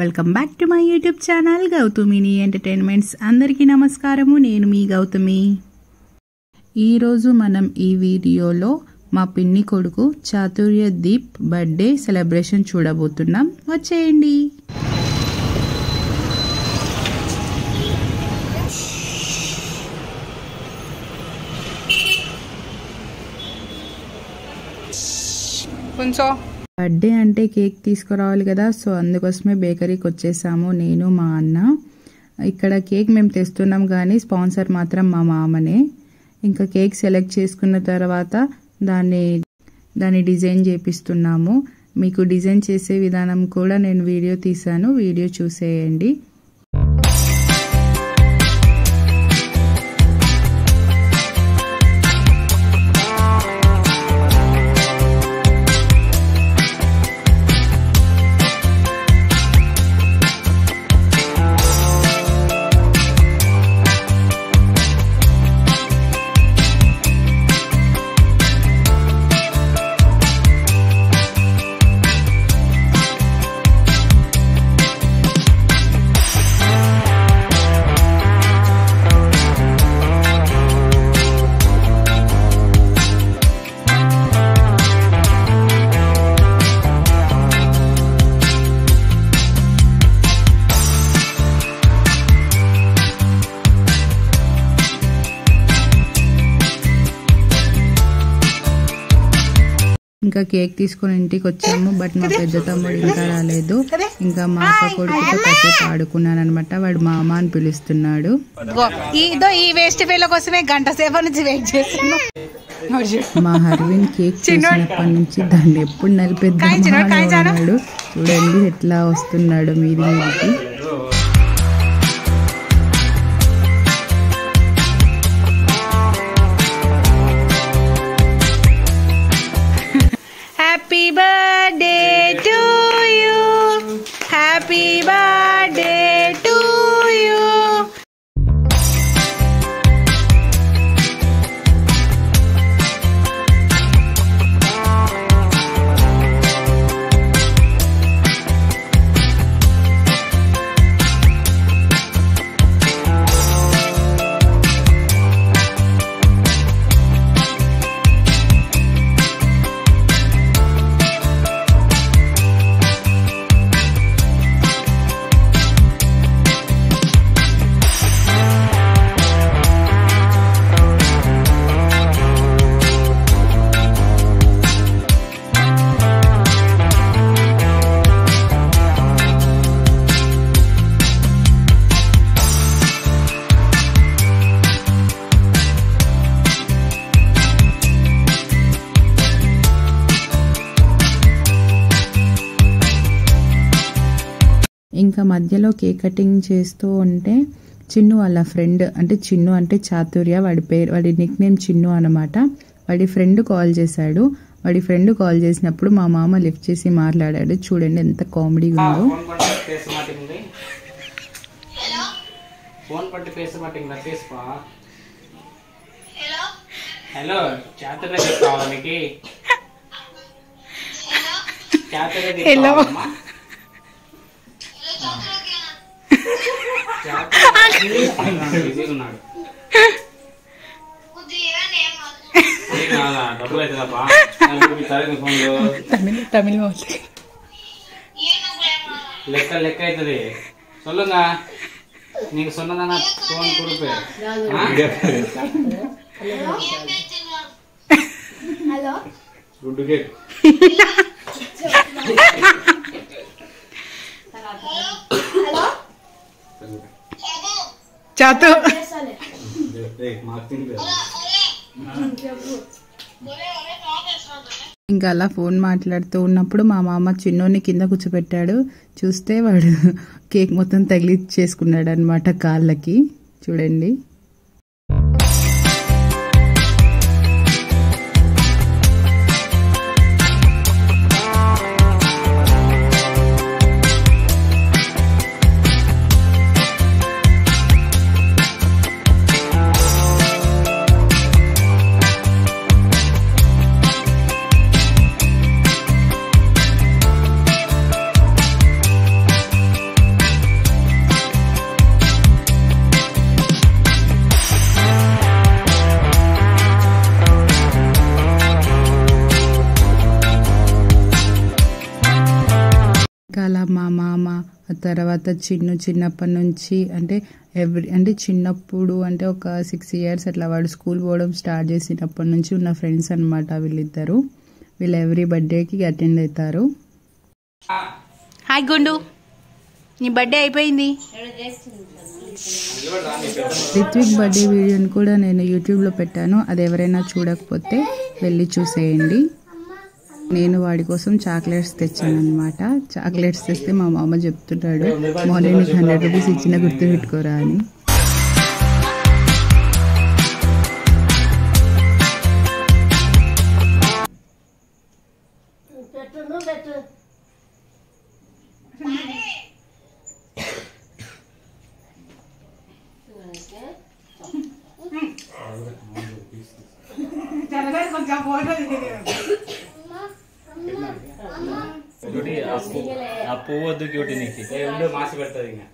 Welcome back to my YouTube channel గౌతమిని entertainments. అందరికీ నమస్కారము. నేను మీ గౌతమి. ఈరోజు మనం ఈ వీడియోలో మా పిన్ని కొడుకు చాతుర్య దీప్ బర్త్డే సెలబ్రేషన్ చూడబోతున్నాం. వచ్చేయండి. బర్త్డే అంటే కేక్ తీసుకురావాలి కదా, సో అందుకోసమే బేకరీకి వచ్చేసాము నేను మా అన్న. ఇక్కడ కేక్ మేము తెస్తున్నాం కానీ స్పాన్సర్ మాత్రం మా మామనే. ఇంకా కేక్ సెలెక్ట్ చేసుకున్న తర్వాత దాన్ని డిజైన్ చేపిస్తున్నాము. మీకు డిజైన్ చేసే విధానం కూడా నేను వీడియో తీసాను, వీడియో చూసేయండి. ఇంకా కేక్ తీసుకుని ఇంటికి వచ్చాము. బట్ మా పెద్ద తమ్ముడు ఇంకా రాలేదు. ఇంకా మా అక్క కొడుకుతో కాసేపు ఆడుకున్నాను అనమాట. వాడు మా అమ్మ అని పిలుస్తున్నాడు. ఈ వేస్ట్ ఫెలో కోసమే గంట సేపు నుంచి వెయిట్ చేస్తున్నాను. మా హర్విన్ కేక్ చేసినప్పటి నుంచి దాన్ని ఎప్పుడు నలిపేద్దామన్నాడు. చూడండి ఎట్లా వస్తున్నాడు మీదికి. Happy birthday to you. Happy birthday to you. ఇంకా మధ్యలో కేక్ కటింగ్ చేస్తూ ఉంటే చిన్ను వాళ్ళ ఫ్రెండ్, అంటే చిన్ను అంటే చాతుర్య, వాడి నిక్ నేమ్ చిన్ను అనమాట. వాడి ఫ్రెండ్ కాల్ చేశాడు. వాడి ఫ్రెండ్ కాల్ చేసినప్పుడు మా మామ లిఫ్ట్ చేసి మాట్లాడాడు. చూడండి ఎంత కామెడీగా ఉందో. హలో తమిళ లెక్క అవుతుంది. சொல்லுங்க நீங்க சொன்னதான போன் கொடுப்பேன். ஹலோ குட் கேக் చాతు ఇంకా అలా ఫోన్ మాట్లాడుతూ ఉన్నప్పుడు మా మామ చిన్నోని కింద కూర్చోపెట్టాడు. చూస్తే వాడు కేక్ మొత్తం తగిలిచ్చేసుకున్నాడు అనమాట కాళ్ళకి. చూడండి. ఇంకా అలా మా మామ తర్వాత చిన్నప్పటి నుంచి అంటే చిన్నప్పుడు అంటే ఒక 6 years అట్లా వాడు స్కూల్ పోవడం స్టార్ట్ చేసినప్పటి నుంచి ఉన్న ఫ్రెండ్స్ అనమాట వీళ్ళిద్దరు. వీళ్ళు ఎవ్రీ బర్త్డేకి అటెండ్ అవుతారు. హాయ్ గుండు, నీ బర్త్డే అయిపోయింది. రిత్విక్ బర్త్డే వీడియోని కూడా నేను యూట్యూబ్లో పెట్టాను, అది ఎవరైనా చూడకపోతే వెళ్ళి చూసేయండి. నేను వాడి కోసం చాక్లెట్స్ తెచ్చాను అనమాట. చాక్లెట్స్ తెస్తే మా మామ చెప్తున్నాడు, మార్నింగ్ నీకు 100 rupees ఇచ్చిన గుర్తు పెట్టుకోరా అని. పువ్వద్దు క్యూటీ నీకు మాసి పెడతాది ఇంకా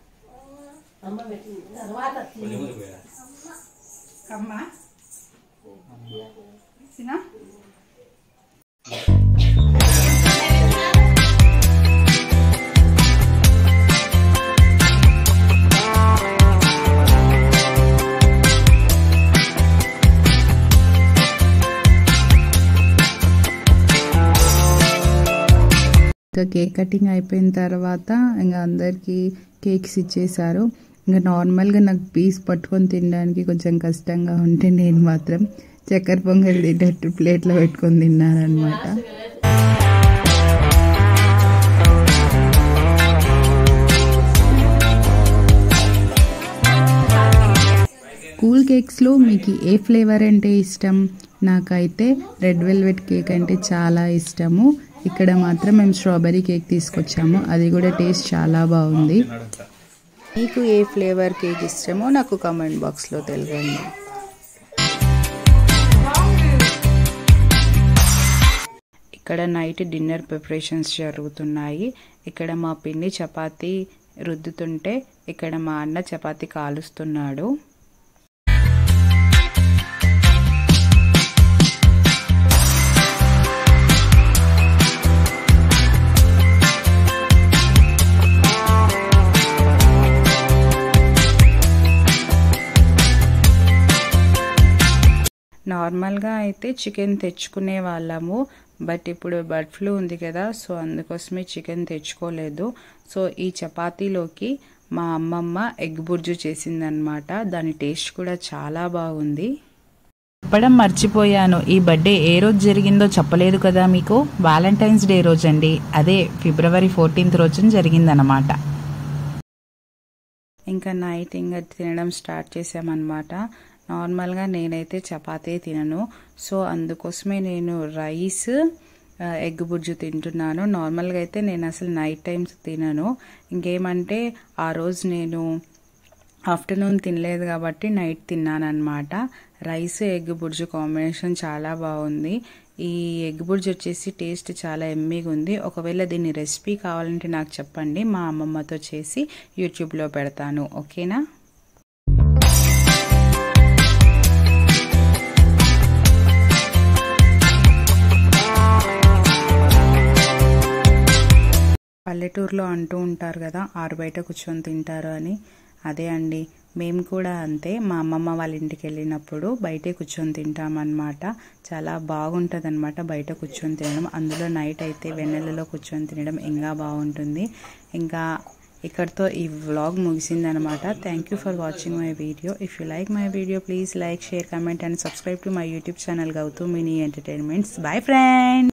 ఇంకా కేక్ కటింగ్ అయిపోయిన తర్వాత ఇంకా అందరికీ కేక్స్ ఇచ్చేసారు. ఇంకా నార్మల్గా నాకు పీస్ పట్టుకొని తినడానికి కొంచెం కష్టంగా ఉంటే నేను మాత్రం చక్కెర పొంగల్ తినేట్టు ప్లేట్లో పెట్టుకొని తిన్నాను అనమాట. కూల్ కేక్స్లో మీకు ఏ ఫ్లేవర్ అంటే ఇష్టం? నాకైతే రెడ్ వెల్వెట్ కేక్ అంటే చాలా ఇష్టము. ఇక్కడ మాత్రం మేము స్ట్రాబెర్రీ కేక్ తీసుకొచ్చాము, అది కూడా టేస్ట్ చాలా బాగుంది. మీకు ఏ ఫ్లేవర్ కేక్ ఇష్టమో నాకు కామెంట్ బాక్స్లో తెలియండి. ఇక్కడ నైట్ డిన్నర్ ప్రిపరేషన్స్ జరుగుతున్నాయి. ఇక్కడ మా పిన్ని చపాతీ రుద్దుతుంటే ఇక్కడ మా అన్న చపాతీ కాలుస్తున్నాడు. నార్మల్గా అయితే చికెన్ తెచ్చుకునే వాళ్ళము, బట్ ఇప్పుడు బర్డ్ ఫ్లూ ఉంది కదా, సో అందుకోసమే చికెన్ తెచ్చుకోలేదు. సో ఈ చపాతీలోకి మా అమ్మమ్మ ఎగ్ బుర్జు చేసిందనమాట. దాని టేస్ట్ కూడా చాలా బాగుంది. చెప్పడం మర్చిపోయాను, ఈ బర్త్డే ఏ రోజు జరిగిందో చెప్పలేదు కదా మీకు. వ్యాలంటైన్స్ డే రోజు అండి, అదే February 14th రోజున జరిగిందనమాట. ఇంకా నైట్ ఇంకా తినడం స్టార్ట్ చేసామన్నమాట. నార్మల్గా నేనైతే చపాతీ తినను, సో అందుకోసమే నేను రైస్ ఎగ్ బుర్జు తింటున్నాను. నార్మల్గా అయితే నేను అసలు నైట్ టైమ్స్ తినను. ఇంకేమంటే ఆ రోజు నేను ఆఫ్టర్నూన్ తినలేదు కాబట్టి నైట్ తిన్నాను అనమాట. రైస్ ఎగ్ బుర్జు కాంబినేషన్ చాలా బాగుంది. ఈ ఎగ్ బుర్జు వచ్చేసి టేస్ట్ చాలా ఎమ్మీగా ఉంది. ఒకవేళ దీని రెసిపీ కావాలంటే నాకు చెప్పండి, మా అమ్మమ్మతో చేసి యూట్యూబ్లో పెడతాను, ఓకేనా? పల్లెటూరులో అంటూ ఉంటారు కదా, ఆరు బయట కూర్చొని తింటారు అని. అదే అండి, మేము కూడా అంతే. మా అమ్మమ్మ వాళ్ళ ఇంటికి వెళ్ళినప్పుడు బయటే కూర్చొని తింటామన్నమాట. చాలా బాగుంటుంది అనమాట బయట కూర్చొని తినడం. అందులో నైట్ అయితే వెన్నెలలో కూర్చొని తినడం ఇంకా బాగుంటుంది. ఇంకా ఇక్కడితో ఈ వ్లాగ్ ముగిసిందనమాట. Thank you for watching my video. If you like my video please like, share, comment and subscribe to my YouTube channel Gautam mini entertainments. Bye friends.